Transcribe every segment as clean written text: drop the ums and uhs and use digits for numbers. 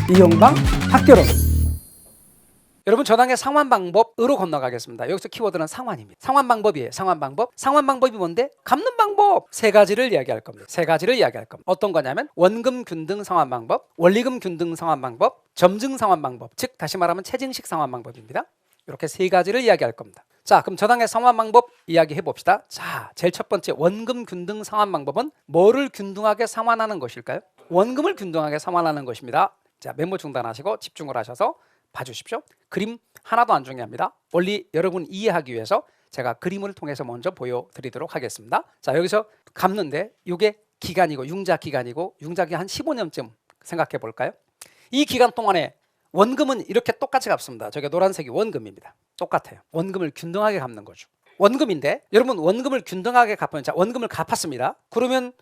이용방 학교론. 여러분, 저당의 상환 방법으로 건너가겠습니다. 여기서 키워드는 상환입니다. 상환 방법이에요. 상환 방법. 상환 방법이 뭔데? 갚는 방법 세 가지를 이야기할 겁니다. 세 가지를 이야기할 겁니다. 어떤 거냐면 원금 균등 상환 방법, 원리금 균등 상환 방법, 점증 상환 방법, 즉 다시 말하면 체증식 상환 방법입니다. 이렇게 세 가지를 이야기할 겁니다. 자, 그럼 저당의 상환 방법 이야기해 봅시다. 자, 제일 첫 번째 원금 균등 상환 방법은 뭐를 균등하게 상환하는 것일까요? 원금을 균등하게 상환하는 것입니다. 자, 메모 중단하시고 집중을 하셔서 봐주십시오. 그림 하나도 안 중요합니다. 원리 여러분 이해하기 위해서 제가 그림을 통해서 먼저 보여드리도록 하겠습니다. 자, 여기서 갚는데 이게 기간이고 융자 기간이고 융자 기간 한 15년쯤 생각해 볼까요? 이 기간 동안에 원금은 이렇게 똑같이 갚습니다. 저게 노란색이 원금입니다. 똑같아요. 원금을 균등하게 갚는 거죠. 원금인데 여러분 원금을 균등하게 갚으면, 자, 원금을 갚았습니다. 그러면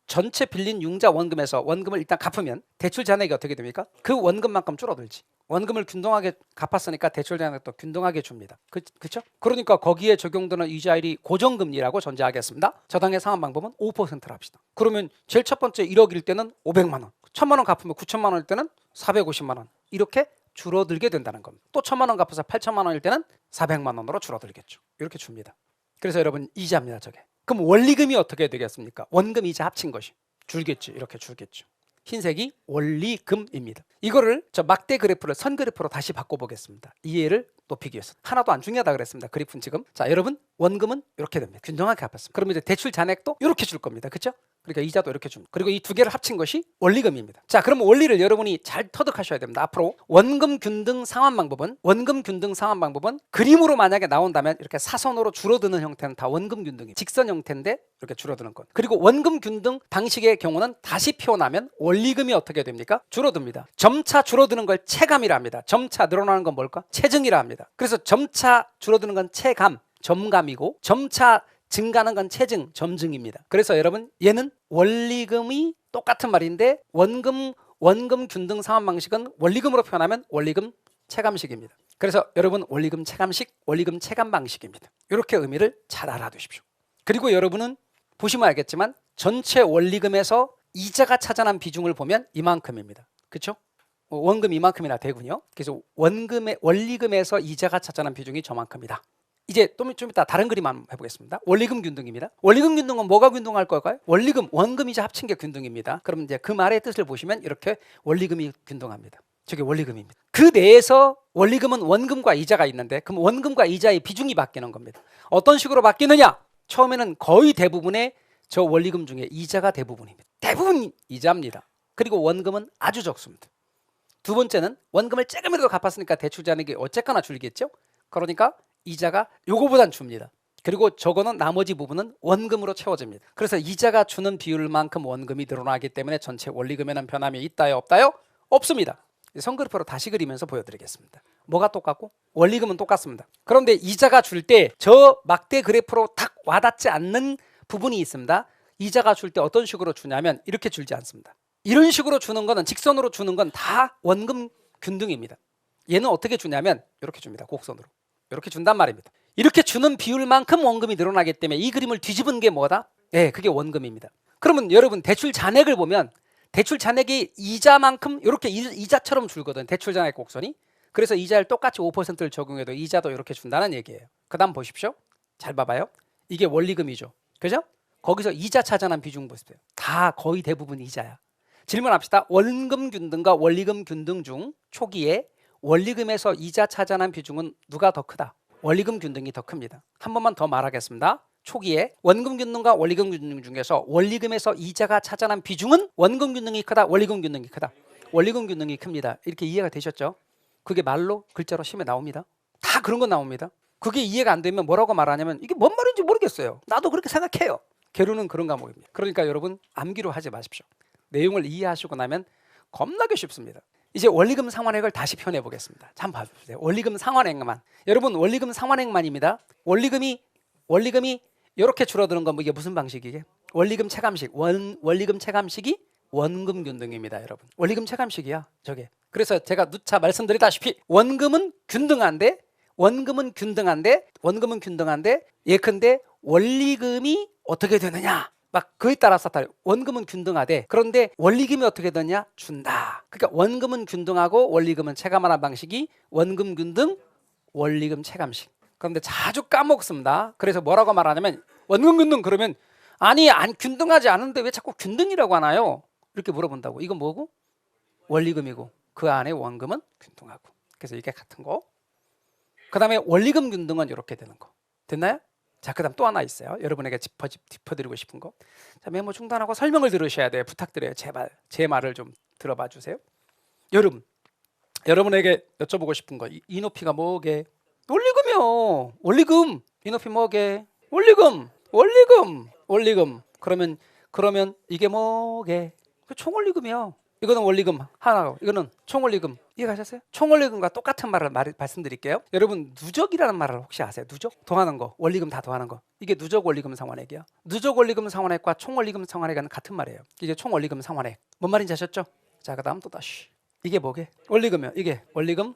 전체 빌린 융자 원금에서 원금을 일단 갚으면 대출 잔액이 어떻게 됩니까? 그 원금만큼 줄어들지. 원금을 균등하게 갚았으니까 대출 잔액도 균등하게 줍니다. 그렇죠? 그러니까 거기에 적용되는 이자율이 고정금리라고 전제하겠습니다. 저당의 상환 방법은 5%로 합시다. 그러면 제일 첫 번째 1억일 때는 500만 원, 1,000만 원 갚으면 9,000만 원일 때는 450만 원, 이렇게 줄어들게 된다는 겁니다. 또 1,000만 원 갚아서 8,000만 원일 때는 400만 원으로 줄어들겠죠. 이렇게 줍니다. 그래서 여러분 이자입니다, 저게. 그럼 원리금이 어떻게 되겠습니까? 원금 이자 합친 것이 줄겠죠. 이렇게 줄겠죠. 흰색이 원리금입니다. 이거를 저 막대 그래프를 선 그래프로 다시 바꿔보겠습니다. 이해를 높이기 위해서. 하나도 안 중요하다 그랬습니다. 그래프는 지금. 자, 여러분 원금은 이렇게 됩니다. 균등하게 갚았습니다. 그러면 이제 대출 잔액도 이렇게 줄 겁니다. 그렇죠? 그러니까 이자도 이렇게 줍니다. 그리고 이 두 개를 합친 것이 원리금입니다. 자, 그럼 원리를 여러분이 잘 터득하셔야 됩니다. 앞으로 원금 균등 상환 방법은 그림으로 만약에 나온다면 이렇게 사선으로 줄어드는 형태는 다 원금 균등입니다. 직선 형태인데 이렇게 줄어드는 것. 그리고 원금 균등 방식의 경우는 다시 표현하면 원리금이 어떻게 됩니까? 줄어듭니다. 점차 줄어드는 걸 체감이라 합니다. 점차 늘어나는 건 뭘까? 체증이라 합니다. 그래서 점차 줄어드는 건 체감, 점감이고 점차 증가하는 건 체증, 점증입니다. 그래서 여러분 얘는 원리금이 똑같은 말인데 원금 균등 상환 방식은 원리금으로 표현하면 원리금 체감식입니다. 그래서 여러분 원리금 체감식, 원리금 체감 방식입니다. 이렇게 의미를 잘 알아두십시오. 그리고 여러분은 보시면 알겠지만 전체 원리금에서 이자가 차지하는 비중을 보면 이만큼입니다. 그렇죠? 원금 이만큼이나 되군요. 그래서 원리금에서 이자가 차지하는 비중이 저만큼이다. 이제 좀 이따 다른 그림 한번 해보겠습니다. 원리금 균등입니다. 원리금 균등은 뭐가 균등할 걸까요? 원금 이자 합친 게 균등입니다. 그럼 이제 그 말의 뜻을 보시면 이렇게 원리금이 균등합니다. 저게 원리금입니다. 그 내에서 원리금은 원금과 이자가 있는데 그럼 원금과 이자의 비중이 바뀌는 겁니다. 어떤 식으로 바뀌느냐? 처음에는 거의 대부분의 저 원리금 중에 이자가 대부분입니다. 대부분 이자입니다. 그리고 원금은 아주 적습니다. 두 번째는 원금을 조금이라도 갚았으니까 대출 잔액이 어쨌거나 줄겠죠. 그러니까 이자가 요거보단 줍니다. 그리고 저거는 나머지 부분은 원금으로 채워집니다. 그래서 이자가 주는 비율만큼 원금이 늘어나기 때문에 전체 원리금에는 변함이 있다요, 없다요? 없습니다. 선그래프로 다시 그리면서 보여드리겠습니다. 뭐가 똑같고? 원리금은 똑같습니다. 그런데 이자가 줄 때 저 막대 그래프로 딱 와닿지 않는 부분이 있습니다. 이자가 줄 때 어떤 식으로 주냐면 이렇게 줄지 않습니다. 이런 식으로 주는 거는, 직선으로 주는 건 다 원금 균등입니다. 얘는 어떻게 주냐면 이렇게 줍니다. 곡선으로. 이렇게 준단 말입니다. 이렇게 주는 비율만큼 원금이 늘어나기 때문에 이 그림을 뒤집은 게 뭐다? 네, 그게 원금입니다. 그러면 여러분 대출 잔액을 보면 대출 잔액이 이자만큼 이렇게 이자처럼 줄거든. 대출 잔액 곡선이. 그래서 이자를 똑같이 5%를 적용해도 이자도 이렇게 준다는 얘기예요. 그 다음 보십시오. 잘 봐봐요. 이게 원리금이죠. 그죠? 거기서 이자 차지하는 비중 보세요. 다 거의 대부분 이자야. 질문합시다. 원금 균등과 원리금 균등 중 초기에 원리금에서 이자 차지하는 비중은 누가 더 크다? 원리금 균등이 더 큽니다. 한 번만 더 말하겠습니다. 초기에 원금 균등과 원리금 균등 중에서 원리금에서 이자가 차지하는 비중은 원금 균등이 크다, 원리금 균등이 크다? 원리금 균등이 큽니다. 이렇게 이해가 되셨죠? 그게 말로 글자로 시험에 나옵니다. 다 그런 거 나옵니다. 그게 이해가 안 되면 뭐라고 말하냐면 이게 뭔 말인지 모르겠어요. 나도 그렇게 생각해요. 계류는 그런 과목입니다. 그러니까 여러분 암기로 하지 마십시오. 내용을 이해하시고 나면 겁나게 쉽습니다. 이제 원리금 상환액을 다시 표현해 보겠습니다. 참 봐주세요. 원리금 상환액만. 여러분 원리금 상환액만입니다. 원리금이 이렇게 줄어드는 건 이게 무슨 방식이게? 원리금 체감식. 원리금 체감식이 원금 균등입니다, 여러분. 원리금 체감식이야, 저게. 그래서 제가 누차 말씀드리다시피 원금은 균등한데 예컨대 원리금이 어떻게 되느냐? 막 그에 따라서 원금은 균등하되 그런데 원리금이 어떻게 되느냐? 준다. 그러니까 원금은 균등하고 원리금은 체감하는 방식이 원금 균등, 원리금 체감식. 그런데 자주 까먹습니다. 그래서 뭐라고 말하냐면 원금 균등 그러면 아니 안 균등하지 않은데 왜 자꾸 균등이라고 하나요? 이렇게 물어본다고. 이건 뭐고? 원리금이고 그 안에 원금은 균등하고. 그래서 이게 같은 거. 그 다음에 원리금 균등은 이렇게 되는 거. 됐나요? 자, 그 다음 또 하나 있어요. 여러분에게 짚어드리고 싶은 거. 자, 메모 중단하고 설명을 들으셔야 돼요. 부탁드려요. 제발 제 말을 좀 들어봐 주세요. 여러분에게 여쭤보고 싶은 거. 이 높이가 뭐게? 원리금이요. 원리금. 이 높이 뭐게? 원리금. 그러면 이게 뭐게? 총원리금이요. 이거는 원리금 하나고 이거는 총원리금. 이해가셨어요? 총원리금과 똑같은 말을 말씀드릴게요. 여러분 누적이라는 말을 혹시 아세요? 누적? 더하는 거. 원리금 다 더하는 거. 이게 누적 원리금 상환액이야. 누적 원리금 상환액과 총원리금 상환액은 같은 말이에요. 이게 총원리금 상환액. 뭔 말인지 아셨죠? 자, 그다음 또 다시. 이게 뭐게? 원리금이요. 이게 원리금.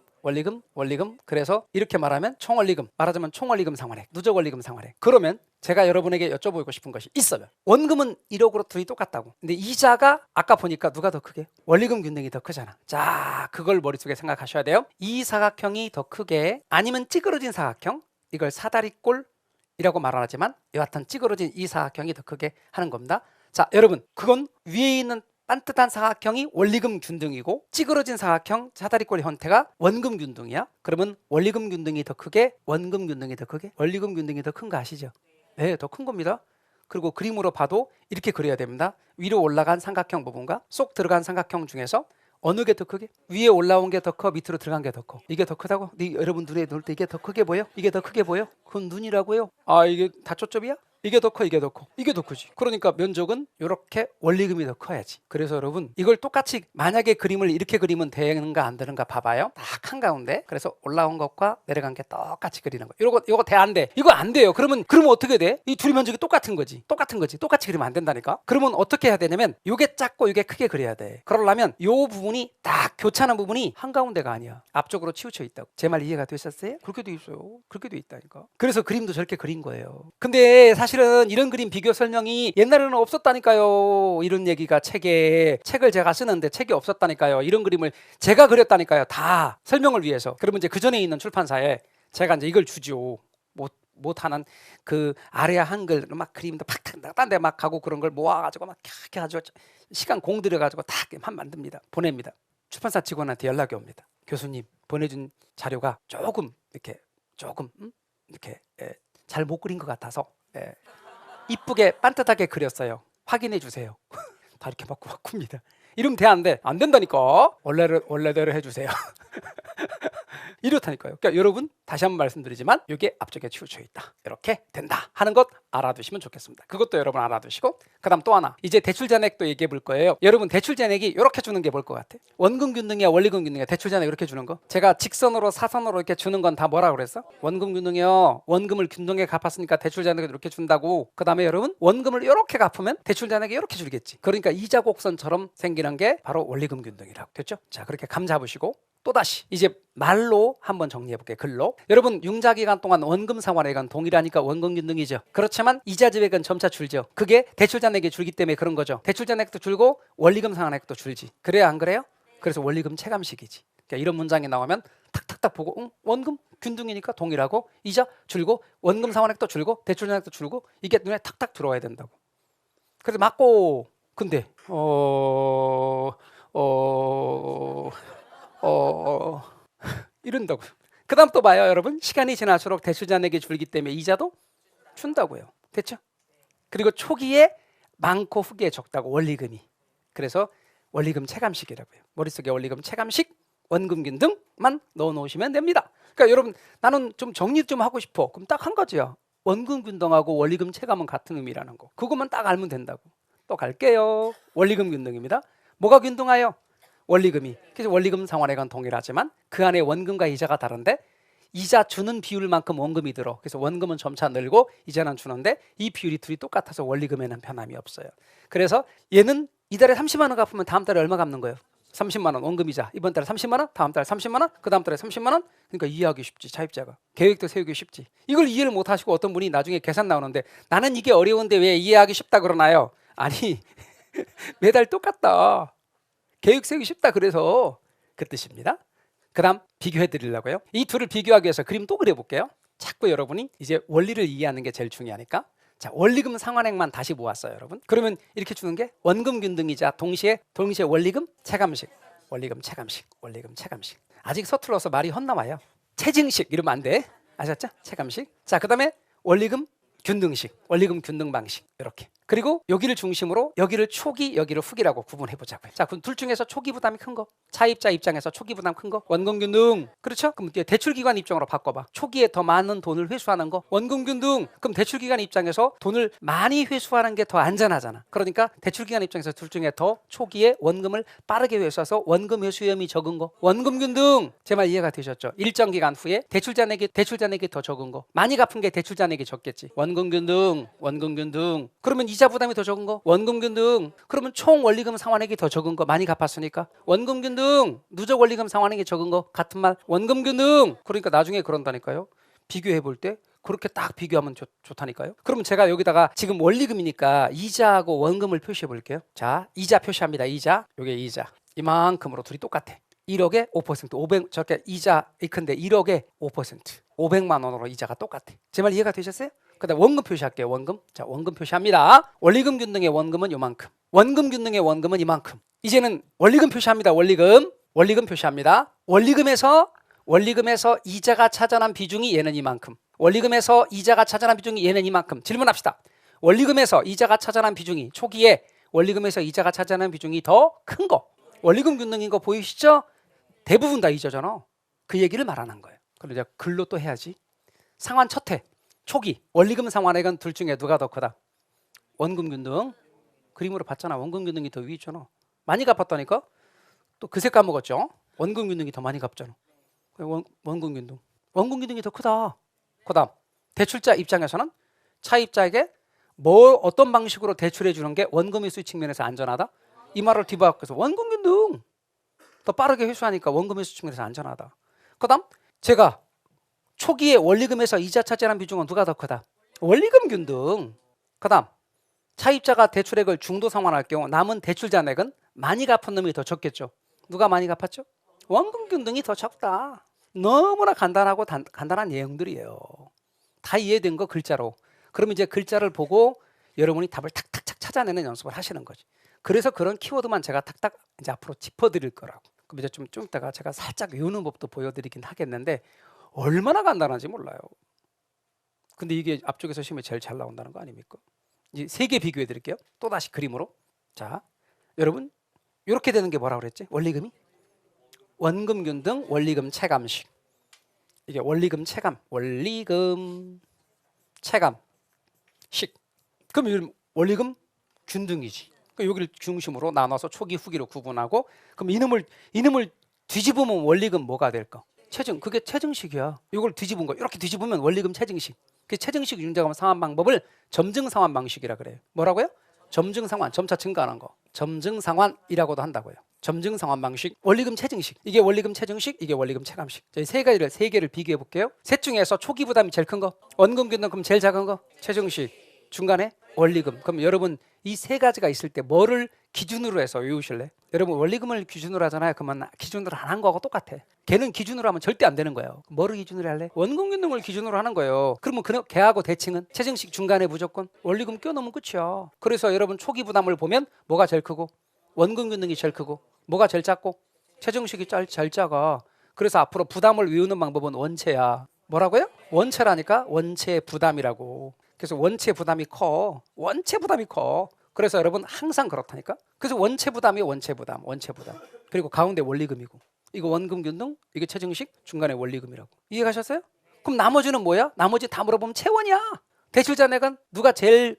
그래서 이렇게 말하면 총원리금. 말하자면 총원리금 상환액, 누적 원리금 상환액. 그러면 제가 여러분에게 여쭤보고 싶은 것이 있어요. 원금은 1억으로 둘이 똑같다고. 근데 이자가 아까 보니까 누가 더 크게? 원리금 균등이 더 크잖아. 자, 그걸 머릿속에 생각하셔야 돼요. 이 사각형이 더 크게, 아니면 찌그러진 사각형, 이걸 사다리꼴이라고 말하지만 여하튼 찌그러진 이 사각형이 더 크게 하는 겁니다. 자, 여러분, 그건 위에 있는 반듯한 사각형이 원리금 균등이고 찌그러진 사각형 사다리꼴 형태가 원금 균등이야. 그러면 원리금 균등이 더 크게, 원금 균등이 더 크게? 원리금 균등이 더 큰 거 아시죠? 네, 더 큰 겁니다. 그리고 그림으로 봐도 이렇게 그려야 됩니다. 위로 올라간 삼각형 부분과 쏙 들어간 삼각형 중에서 어느 게 더 크게? 위에 올라온 게 더 커? 밑으로 들어간 게 더 커? 이게 더 크다고? 여러분 눈에 놓을 때 이게 더 크게 보여? 이게 더 크게 보여? 그건 눈이라고요? 아, 이게 다 초점이야? 이게 더 커, 이게 더 커. 이게 더 크지. 그러니까 면적은 이렇게 원리금이 더 커야지. 그래서 여러분 이걸 똑같이 만약에 그림을 이렇게 그리면 되는가 안 되는가 봐봐요. 딱 한가운데. 그래서 올라온 것과 내려간 게 똑같이 그리는 거. 이거 돼 안 돼? 이거 안 돼요. 그러면 어떻게 돼? 이 둘이 면적이 똑같은 거지. 똑같이 그리면 안 된다니까. 그러면 어떻게 해야 되냐면 요게 작고 요게 크게 그려야 돼. 그러려면 요 부분이 딱 교차하는 부분이 한가운데가 아니야. 앞쪽으로 치우쳐 있다고. 제 말 이해가 되셨어요? 그렇게 돼 있어요. 그렇게 돼 있다니까. 그래서 그림도 저렇게 그린 거예요. 근데 사실은 이런 그림 비교 설명이 옛날에는 없었다니까요. 이런 얘기가 책을 제가 쓰는데 책이 없었다니까요. 이런 그림을 제가 그렸다니까요. 다 설명을 위해서. 그러면 이제 그 전에 있는 출판사에 제가 이제 이걸 주죠. 못하는 그 아래야 한글 막 그림도 팍팍 딴 데 막 가고 그런 걸 모아가지고 막 이렇게 가지고 시간 공 들여가지고 다 만듭니다. 보냅니다. 출판사 직원한테 연락이 옵니다. 교수님 보내준 자료가 조금 이렇게 잘 못 그린 것 같아서 이쁘게 반듯하게 그렸어요. 확인해 주세요. 다 이렇게 막 바꿉니다. 이러면 돼 안 돼? 안 된다니까. 원래대로 해주세요. 이렇다니까요. 그러니까 여러분 다시 한번 말씀드리지만 이게 앞쪽에 치우쳐 있다. 이렇게 된다 하는 것 알아두시면 좋겠습니다. 그것도 여러분 알아두시고 그 다음 또 하나 이제 대출잔액도 얘기해 볼 거예요. 여러분 대출잔액이 이렇게 주는 게 뭘 것 같아? 원금 균등이야 원리금 균등이야? 대출잔액 이렇게 주는 거? 제가 직선으로 사선으로 이렇게 주는 건 다 뭐라 그랬어? 원금 균등이요. 원금을 균등하게 갚았으니까 대출잔액을 이렇게 준다고. 그 다음에 여러분 원금을 이렇게 갚으면 대출잔액이 이렇게 줄겠지. 그러니까 이자 곡선처럼 생기는 게 바로 원리금 균등이라고. 됐죠? 자, 그렇게 감 잡으시고 또다시 이제 말로 한번 정리해 볼게요. 글로. 여러분 융자 기간 동안 원금 상환액은 동일하니까 원금 균등이죠. 그렇지만 이자 지액은 점차 줄죠. 그게 대출 잔액이 줄기 때문에 그런 거죠. 대출 잔액도 줄고 원리금 상환액도 줄지. 그래요 안 그래요? 그래서 원리금 체감식이지. 그러니까 이런 문장이 나오면 탁탁탁 보고 원금 균등이니까 동일하고 이자 줄고 원금 상환액도 줄고 대출 잔액도 줄고 이게 눈에 탁탁 들어와야 된다고. 그래서 맞고 근데 이런다고. 그 다음 또 봐요 여러분. 시간이 지날수록 대출잔액이 줄기 때문에 이자도 준다고요. 됐죠? 그리고 초기에 많고 후기에 적다고 원리금이. 그래서 원리금 체감식이라고요. 머릿속에 원리금 체감식, 원금 균등만 넣어놓으시면 됩니다. 그러니까 여러분 나는 좀 정리 좀 하고 싶어. 그럼 딱 한 가지야. 원금 균등하고 원리금 체감은 같은 의미라는 거. 그것만 딱 알면 된다고. 또 갈게요. 원리금 균등입니다. 뭐가 균등하여? 원리금이. 그래서 원리금 상환액은 동일하지만 그 안에 원금과 이자가 다른데 이자 주는 비율만큼 원금이 들어. 그래서 원금은 점차 늘고 이자는 주는데 이 비율이 둘이 똑같아서 원리금에는 변함이 없어요. 그래서 얘는 이달에 30만 원 갚으면 다음 달에 얼마 갚는 거예요? 30만 원 원금이자. 이번 달에 30만 원, 다음 달에 30만 원, 그 다음 달에 30만 원. 그러니까 이해하기 쉽지. 차입자가. 계획도 세우기 쉽지. 이걸 이해를 못 하시고 어떤 분이 나중에 계산 나오는데 나는 이게 어려운데 왜 이해하기 쉽다 그러나요? 아니 매달 똑같다. 계획 세우기 쉽다 그래서 그 뜻입니다. 그 다음 비교해 드리려고요. 이 둘을 비교하기 위해서 그림 또 그려볼게요. 자꾸 여러분이 이제 원리를 이해하는 게 제일 중요하니까. 자, 원리금 상환액만 다시 모았어요, 여러분. 그러면 이렇게 주는 게 원금 균등이자 동시에 원리금 체감식, 원리금 체감식, 원리금 체감식. 아직 서툴러서 말이 헛나와요. 체증식 이러면 안 돼. 아셨죠? 체감식. 자, 그다음에 원리금 균등식, 원리금 균등 방식 이렇게. 그리고 여기를 중심으로 여기를 초기, 여기를 후기라고 구분해 보자고요. 자, 그럼 둘 중에서 초기 부담이 큰 거, 차입자 입장에서 초기 부담 큰 거, 원금 균등. 그렇죠? 그럼 대출 기관 입장으로 바꿔봐. 초기에 더 많은 돈을 회수하는 거, 원금 균등. 그럼 대출 기관 입장에서 돈을 많이 회수하는 게 더 안전하잖아. 그러니까 대출 기관 입장에서 둘 중에 더 초기에 원금을 빠르게 회수해서 원금 회수 위험이 적은 거, 원금 균등. 제 말 이해가 되셨죠? 일정 기간 후에 대출자 내기 더 적은 거, 많이 갚은 게 대출자 내기 적겠지. 원금 균등, 원금 균등. 그러면 이자 부담이 더 적은 거, 원금 균등. 그러면 총 원리금 상환액이 더 적은 거, 많이 갚았으니까 원금 균등. 누적 원리금 상환액이 적은 거, 같은 말 원금 균등. 그러니까 나중에 그런다니까요. 비교해 볼 때 그렇게 딱 비교하면 좋다니까요. 그러면 제가 여기다가 지금 원리금이니까 이자하고 원금을 표시해 볼게요. 자, 이자 표시합니다. 이자, 요게 이자. 이만큼으로 둘이 똑같아. 1억에 5%, 500, 저렇게 이자 큰데 1억에 5%, 500만 원으로 이자가 똑같아. 제 말 이해가 되셨어요? 그다음 원금 표시할게요. 원금. 자, 원금 표시합니다. 원리금 균등의 원금은 요만큼, 원금 균등의 원금은 이만큼. 이제는 원리금 표시합니다. 원리금 표시합니다. 원리금에서 이자가 차지하는 비중이 얘는 이만큼. 원리금에서 이자가 차지하는 비중이 얘는 이만큼. 질문합시다. 원리금에서 이자가 차지하는 비중이 초기에 원리금에서 이자가 차지하는 비중이 더 큰 거. 원리금 균등인 거 보이시죠? 대부분 다 이자잖아. 그 얘기를 말하는 거예요. 그럼 이제 글로 또 해야지. 상환 첫 해, 초기, 원리금 상환액은 둘 중에 누가 더 크다? 원금 균등. 그림으로 봤잖아. 원금 균등이 더 위에 있잖아. 많이 갚았다니까? 또 그새 까먹었죠? 원금 균등이 더 많이 갚잖아. 원금 균등. 원금 균등이 더 크다. 그 다음, 대출자 입장에서는 차입자에게 어떤 방식으로 대출해 주는 게 원금 회수 측면에서 안전하다? 이 말을 뒤바꿔서 원금 균등. 더 빠르게 회수하니까 원금 회수 측면에서 안전하다. 그 다음, 제가 초기에 원리금에서 이자 차지하는 비중은 누가 더 크다? 원리금 균등. 그 다음, 차입자가 대출액을 중도 상환할 경우 남은 대출 잔액은 많이 갚은 놈이 더 적겠죠. 누가 많이 갚았죠? 원금 균등이 더 적다. 너무나 간단하고 간단한 내용들이에요. 다 이해된 거 글자로. 그러면 이제 글자를 보고 여러분이 답을 탁탁탁 찾아내는 연습을 하시는 거지. 그래서 그런 키워드만 제가 탁탁 이제 앞으로 짚어드릴 거라고. 그럼 이제 좀 이따가 제가 살짝 외우는 법도 보여드리긴 하겠는데 얼마나 간단한지 몰라요. 근데 이게 앞쪽에서 시험에 제일 잘 나온다는 거 아닙니까? 이제 세 개 비교해 드릴게요. 또 다시 그림으로. 자, 여러분 이렇게 되는 게 뭐라고 그랬지? 원리금이 원금 균등, 원리금 체감식. 이게 원리금 체감, 원리금 체감식. 그럼 원리금 균등이지. 여기를 중심으로 나눠서 초기, 후기로 구분하고, 그럼 이놈을 뒤집으면 원리금 뭐가 될까? 체증. 그게 체증식이야. 이걸 뒤집은 거 이렇게 뒤집으면 원리금 체증식. 그 체증식 윤곽 상환 방법을 점증 상환 방식이라 그래요. 뭐라고요? 점증 상환, 점차 증가하는 거. 점증 상환이라고도 한다고요. 점증 상환 방식, 원리금 체증식. 이게 원리금 체증식, 이게 원리금 체감식. 저희 세 개를 비교해 볼게요. 셋 중에서 초기 부담이 제일 큰 거, 원금 균등 그럼 제일 작은 거, 체증식. 중간에 원리금. 그럼 여러분 이 세 가지가 있을 때 뭐를 기준으로 해서 외우실래? 여러분 원리금을 기준으로 하잖아요. 그러면 기준으로 안 한 거하고 똑같아. 걔는 기준으로 하면 절대 안 되는 거예요. 뭐를 기준으로 할래? 원금 균등을 기준으로 하는 거예요. 그러면 걔하고 대칭은 체증식 중간에 무조건 원리금 껴놓으면 끝이야. 그래서 여러분 초기 부담을 보면 뭐가 제일 크고 원금 균등이 제일 크고 뭐가 제일 작고 체증식이 제일 작아. 그래서 앞으로 부담을 외우는 방법은 원체야. 뭐라고요? 원체라니까. 원체 부담이라고. 그래서 원체 부담이 커. 그래서 여러분 항상 그렇다니까. 그래서 원체 부담이 원체 부담. 그리고 가운데 원리금이고. 이거 원금 균등, 이게 체증식, 중간에 원리금이라고. 이해가셨어요? 그럼 나머지는 뭐야? 나머지 다 물어보면 채원이야. 대출 잔액은 누가 제일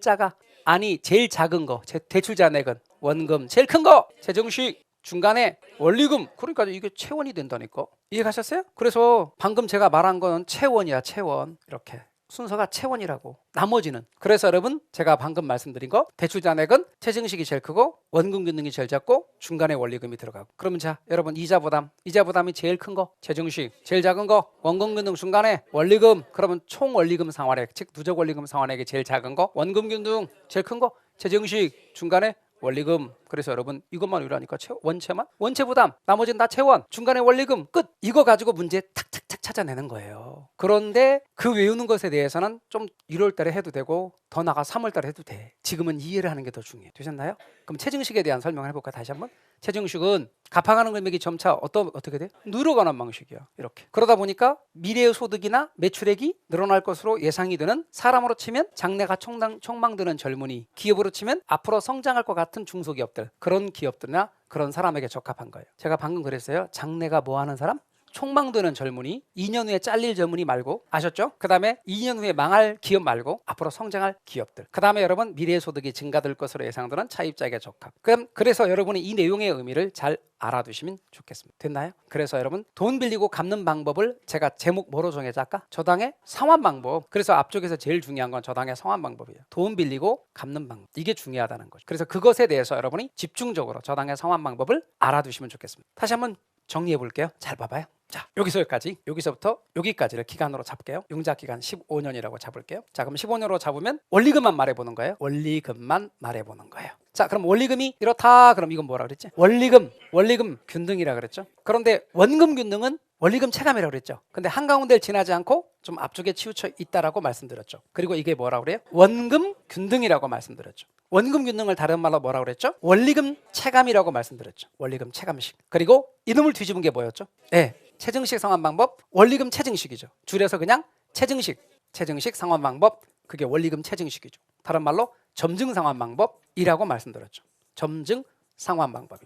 작아? 아니 제일 작은 거. 대출 잔액은 원금, 제일 큰 거 체증식, 중간에 원리금. 그러니까 이게 채원이 된다니까. 이해가셨어요? 그래서 방금 제가 말한 건 채원이야. 채원. 이렇게. 순서가 채원이라고. 나머지는. 그래서 여러분 제가 방금 말씀드린 거 대출 잔액은 체증식이 제일 크고 원금 균등이 제일 작고 중간에 원리금이 들어가고. 그러면 자 여러분 이자 부담이 제일 큰 거 체증식, 제일 작은 거 원금 균등, 중간에 원리금. 그러면 총 원리금 상환액, 즉 누적 원리금 상환액이 제일 작은 거 원금 균등, 제일 큰 거 체증식, 중간에 원리금. 그래서 여러분 이것만 유리하니까 원체만? 원체 부담. 나머지는 다 채원. 중간에 원리금. 끝. 이거 가지고 문제 탁탁탁 찾아내는 거예요. 그런데 그 외우는 것에 대해서는 좀 1월 달에 해도 되고 더 나가 3월 달에 해도 돼. 지금은 이해를 하는 게 더 중요해. 되셨나요? 그럼 체증식에 대한 설명을 해볼까? 다시 한번. 체증식은 갚아가는 금액이 점차 어떻게 돼? 늘어가는 방식이야. 이렇게. 그러다 보니까 미래의 소득이나 매출액이 늘어날 것으로 예상이 되는, 사람으로 치면 장래가 촉망드는 젊은이, 기업으로 치면 앞으로 성장할 것 같은 중소기업들, 그런 기업들이나 그런 사람에게 적합한 거예요. 제가 방금 그랬어요. 장래가 뭐 하는 사람? 촉망드는 젊은이, 2년 후에 잘릴 젊은이 말고, 아셨죠? 그 다음에 2년 후에 망할 기업 말고 앞으로 성장할 기업들. 그 다음에 여러분 미래의 소득이 증가될 것으로 예상되는 차입자에게 적합. 그래서 여러분이 이 내용의 의미를 잘 알아두시면 좋겠습니다. 됐나요? 그래서 여러분 돈 빌리고 갚는 방법을 제가 제목 뭐로 정해자 아까? 저당의 상환 방법. 그래서 앞쪽에서 제일 중요한 건 저당의 상환 방법이에요. 돈 빌리고 갚는 방법. 이게 중요하다는 거죠. 그래서 그것에 대해서 여러분이 집중적으로 저당의 상환 방법을 알아두시면 좋겠습니다. 다시 한번 정리해 볼게요. 잘 봐봐요. 자, 여기서부터 여기까지를 기간으로 잡게요. 융자 기간 15년이라고 잡을게요. 자, 그럼 15년으로 잡으면 원리금만 말해보는 거예요. 원리금만 말해보는 거예요. 자, 그럼 원리금이 이렇다. 그럼 이건 뭐라 그랬지? 원리금 균등이라 그랬죠. 그런데 원금 균등은 원리금 체감이라고 그랬죠. 근데 한가운데를 지나지 않고 좀 앞쪽에 치우쳐 있다라고 말씀드렸죠. 그리고 이게 뭐라고 그래요? 원금 균등이라고 말씀드렸죠. 원금 균등을 다른 말로 뭐라고 그랬죠? 원리금 체감이라고 말씀드렸죠. 원리금 체감식. 그리고 이놈을 뒤집은 게 뭐였죠? 네, 체증식 상환 방법, 원리금 체증식이죠. 줄여서 그냥 체증식 상환 방법, 그게 원리금 체증식이죠. 다른 말로 점증 상환 방법이라고 말씀드렸죠. 점증 상환 방법이.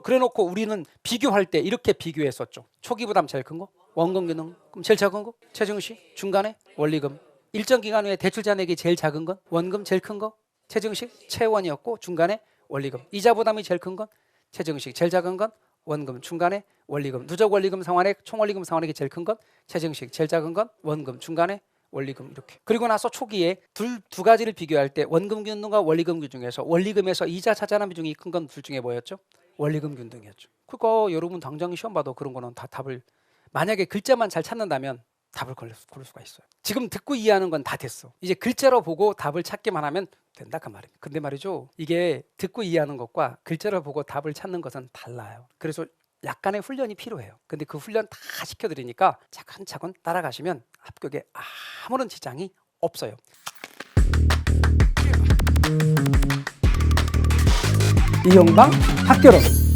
그래놓고 우리는 비교할 때 이렇게 비교했었죠. 초기 부담 제일 큰 거, 원금 균등. 그럼 제일 작은 거 체증식, 중간에 원리금. 일정 기간 후에 대출 잔액이 제일 작은 건 원금, 제일 큰 거 체증식, 채원이었고 중간에 원리금. 이자 부담이 제일 큰 건 체증식, 제일 작은 건 원금, 중간에 원리금. 누적 원리금 상환액, 총 원리금 상환액이 제일 큰 건 체증식, 제일 작은 건 원금, 중간에 원리금. 이렇게. 그리고 나서 초기에 두 가지를 비교할 때 원금 균등과 원리금 균등에서 원리금에서 이자 차지하는 비중이 큰 건 둘 중에 뭐였죠? 원리금 균등이었죠. 그러니까 여러분 당장 시험 봐도 그런 거는 다 답을, 만약에 글자만 잘 찾는다면 답을 고를 수가 있어요. 지금 듣고 이해하는 건 다 됐어. 이제 글자로 보고 답을 찾기만 하면 된다 그 말입니다. 근데 말이죠, 이게 듣고 이해하는 것과 글자로 보고 답을 찾는 것은 달라요. 그래서 약간의 훈련이 필요해요. 근데 그 훈련 다 시켜드리니까 차근차근 따라가시면 합격에 아무런 지장이 없어요. 이용방 학교론.